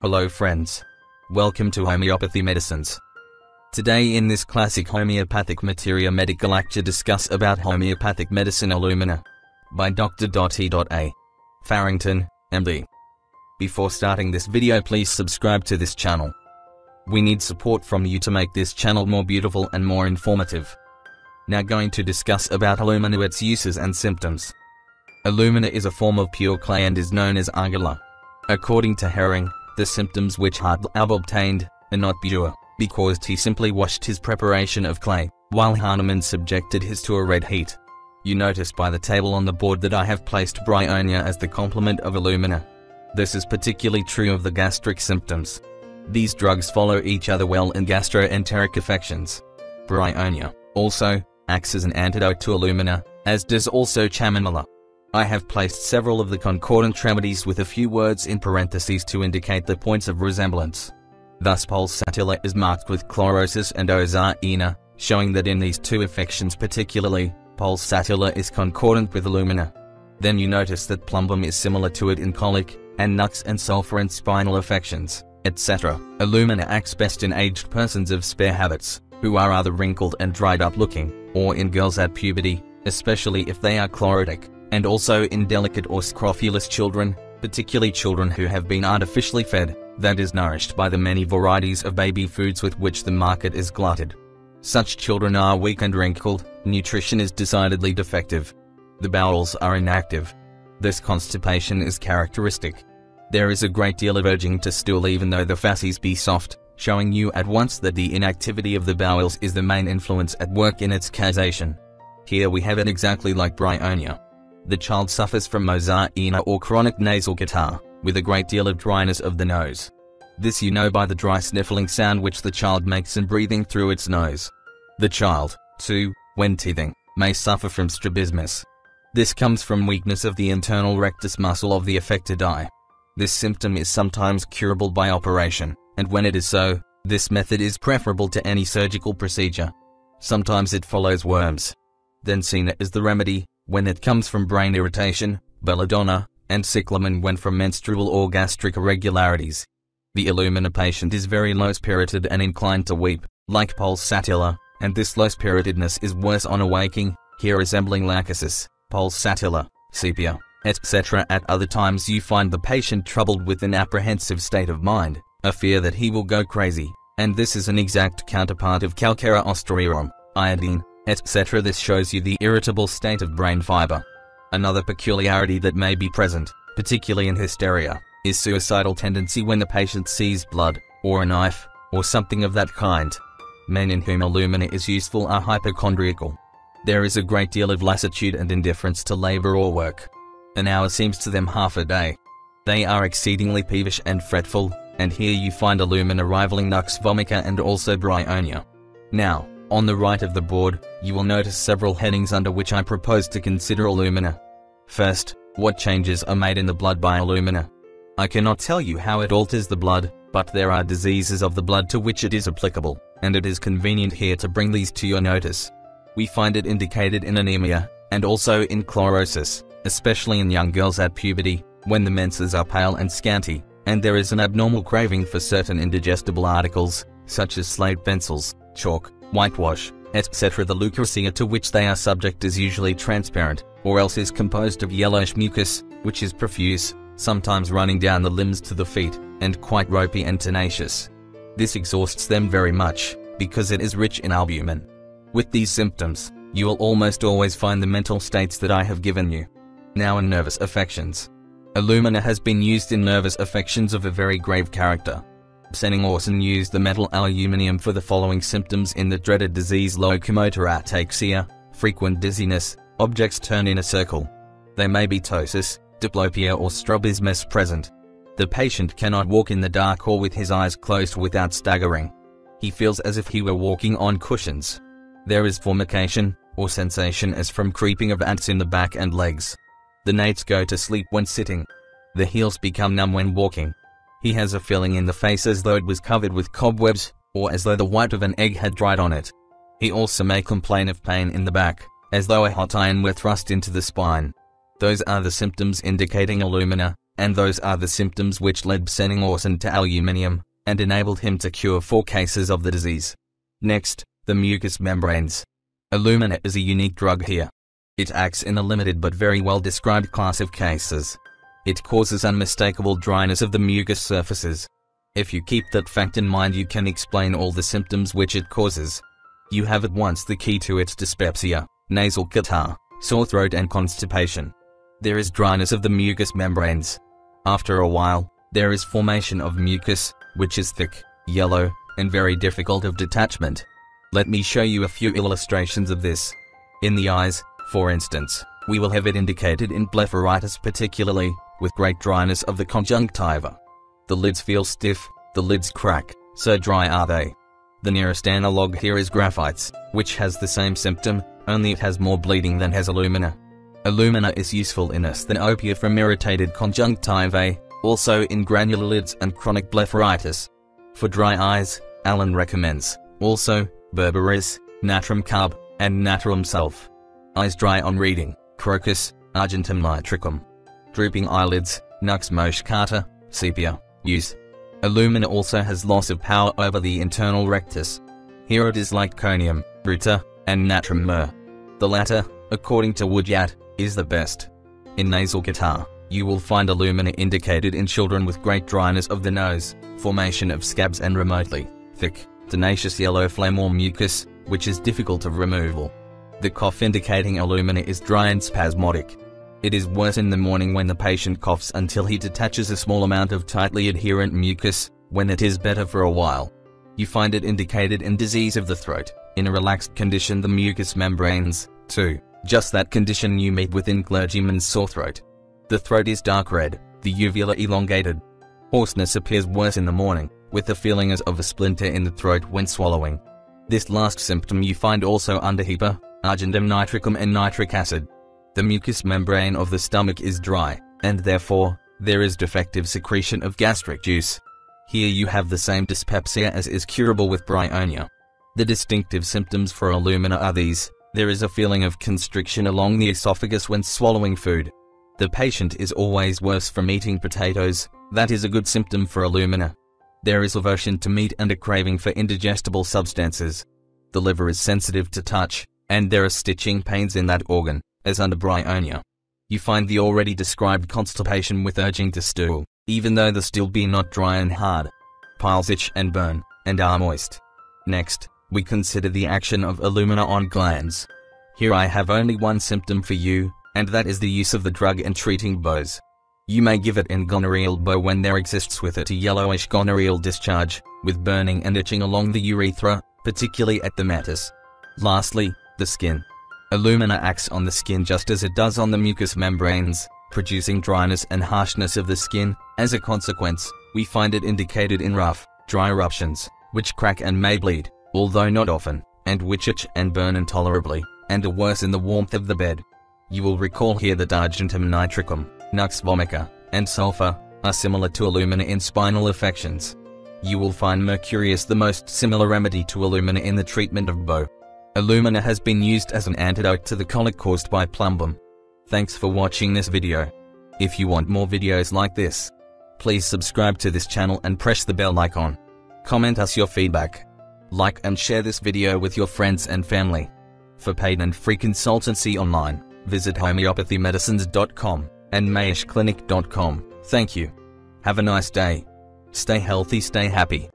Hello friends. Welcome to Homeopathy Medicines. Today in this classic homeopathic materia medical lecture discuss about homeopathic medicine Illumina by Dr. E. Farrington, MD. Before starting this video, please subscribe to this channel. We need support from you to make this channel more beautiful and more informative. Now going to discuss about Illumina, its uses and symptoms. Illumina is a form of pure clay and is known as argilla. According to Herring, the symptoms which Hartleb obtained are not pure, because he simply washed his preparation of clay, while Hahnemann subjected his to a red heat. You notice by the table on the board that I have placed Bryonia as the complement of Illumina. This is particularly true of the gastric symptoms. These drugs follow each other well in gastroenteric affections. Bryonia, also, acts as an antidote to Illumina, as does also chamomilla. I have placed several of the concordant remedies with a few words in parentheses to indicate the points of resemblance. Thus pulsatilla is marked with chlorosis and ozarina, showing that in these two affections particularly, pulsatilla is concordant with Illumina. Then you notice that plumbum is similar to it in colic, and nux and sulfur in spinal affections, etc. Illumina acts best in aged persons of spare habits, who are either wrinkled and dried up looking, or in girls at puberty, especially if they are chlorotic, and also in delicate or scrofulous children, particularly children who have been artificially fed, that is nourished by the many varieties of baby foods with which the market is glutted. Such children are weak and wrinkled, nutrition is decidedly defective. The bowels are inactive. This constipation is characteristic. There is a great deal of urging to stool even though the facies be soft, showing you at once that the inactivity of the bowels is the main influence at work in its causation. Here we have it exactly like Bryonia. The child suffers from ozarina or chronic nasal catarrh, with a great deal of dryness of the nose. This you know by the dry sniffling sound which the child makes in breathing through its nose. The child, too, when teething, may suffer from strabismus. This comes from weakness of the internal rectus muscle of the affected eye. This symptom is sometimes curable by operation, and when it is so, this method is preferable to any surgical procedure. Sometimes it follows worms. Then Cena is the remedy, when it comes from brain irritation, belladonna, and cyclamen when from menstrual or gastric irregularities. The Illumina patient is very low-spirited and inclined to weep, like pulsatilla, and this low-spiritedness is worse on awaking, here resembling lachesis, pulsatilla, sepia, etc. At other times you find the patient troubled with an apprehensive state of mind, a fear that he will go crazy, and this is an exact counterpart of calcara ostriorum, iodine, etc. This shows you the irritable state of brain fiber. Another peculiarity that may be present, particularly in hysteria, is suicidal tendency when the patient sees blood, or a knife, or something of that kind. Men in whom Illumina is useful are hypochondriacal. There is a great deal of lassitude and indifference to labor or work. An hour seems to them half a day. They are exceedingly peevish and fretful, and here you find Illumina rivaling nux vomica and also Bryonia. Now, on the right of the board, you will notice several headings under which I propose to consider Illumina. First, what changes are made in the blood by Illumina? I cannot tell you how it alters the blood, but there are diseases of the blood to which it is applicable, and it is convenient here to bring these to your notice. We find it indicated in anemia, and also in chlorosis, especially in young girls at puberty, when the menses are pale and scanty, and there is an abnormal craving for certain indigestible articles, such as slate pencils, chalk, whitewash, etc. The leucorrhea to which they are subject is usually transparent, or else is composed of yellowish mucus, which is profuse, sometimes running down the limbs to the feet, and quite ropey and tenacious. This exhausts them very much, because it is rich in albumin. With these symptoms, you will almost always find the mental states that I have given you. Now in nervous affections. Illumina has been used in nervous affections of a very grave character. Senning-Orson used the metal aluminium for the following symptoms in the dreaded disease locomotor ataxia, frequent dizziness, objects turn in a circle. There may be ptosis, diplopia or strabismus present. The patient cannot walk in the dark or with his eyes closed without staggering. He feels as if he were walking on cushions. There is formication, or sensation as from creeping of ants in the back and legs. The nates go to sleep when sitting. The heels become numb when walking. He has a feeling in the face as though it was covered with cobwebs, or as though the white of an egg had dried on it. He also may complain of pain in the back, as though a hot iron were thrust into the spine. Those are the symptoms indicating Illumina, and those are the symptoms which led Senghorsen to aluminium, and enabled him to cure 4 cases of the disease. Next, the mucous membranes. Alumina is a unique drug here. It acts in a limited but very well described class of cases. It causes unmistakable dryness of the mucous surfaces. If you keep that fact in mind, you can explain all the symptoms which it causes. You have at once the key to its dyspepsia, nasal catarrh, sore throat and constipation. There is dryness of the mucous membranes. After a while, there is formation of mucus, which is thick, yellow, and very difficult of detachment. Let me show you a few illustrations of this. In the eyes, for instance, we will have it indicated in blepharitis, particularly, with great dryness of the conjunctiva. The lids feel stiff, the lids crack, so dry are they. The nearest analog here is graphites, which has the same symptom, only it has more bleeding than has alumina. Alumina is useful in asthenopia from irritated conjunctivae, also in granular lids and chronic blepharitis. For dry eyes, Allen recommends, also, berberis, natrum carb, and natrum sulf. Eyes dry on reading, crocus, argentum nitricum. Drooping eyelids, nux moscata, sepia, use. Alumina also has loss of power over the internal rectus. Here it is like conium, ruta, and natrum mur. The latter, according to Woodyard, is the best. In nasal catarrh, you will find alumina indicated in children with great dryness of the nose, formation of scabs and remotely thick, tenacious yellow phlegm or mucus, which is difficult of removal. The cough indicating alumina is dry and spasmodic. It is worse in the morning when the patient coughs until he detaches a small amount of tightly adherent mucus, when it is better for a while. You find it indicated in disease of the throat, in a relaxed condition the mucous membranes, too, just that condition you meet with in clergyman's sore throat. The throat is dark red, the uvula elongated. Hoarseness appears worse in the morning, with the feeling as of a splinter in the throat when swallowing. This last symptom you find also under HEPA, argentum nitricum and nitric acid. The mucous membrane of the stomach is dry, and therefore, there is defective secretion of gastric juice. Here you have the same dyspepsia as is curable with bryonia. The distinctive symptoms for alumina are these: there is a feeling of constriction along the esophagus when swallowing food. The patient is always worse from eating potatoes, that is a good symptom for alumina. There is aversion to meat and a craving for indigestible substances. The liver is sensitive to touch, and there are stitching pains in that organ, as under bryonia. You find the already described constipation with urging to stool, even though the stool be not dry and hard. Piles itch and burn, and are moist. Next, we consider the action of alumina on glands. Here I have only one symptom for you, and that is the use of the drug in treating BOs. You may give it in gonorrheal BO when there exists with it a yellowish gonorrheal discharge, with burning and itching along the urethra, particularly at the matus. Lastly, the skin. Alumina acts on the skin just as it does on the mucous membranes, producing dryness and harshness of the skin. As a consequence, we find it indicated in rough, dry eruptions, which crack and may bleed, although not often, and which itch and burn intolerably, and are worse in the warmth of the bed. You will recall here that argentum nitricum, nux vomica, and sulfur are similar to alumina in spinal affections. You will find mercurius the most similar remedy to alumina in the treatment of BO. Alumina has been used as an antidote to the colic caused by plumbum. Thanks for watching this video. If you want more videos like this, please subscribe to this channel and press the bell icon. Comment us your feedback. Like and share this video with your friends and family. For paid and free consultancy online, visit homeopathymedicines.com and mayeshclinic.com. Thank you. Have a nice day. Stay healthy, stay happy.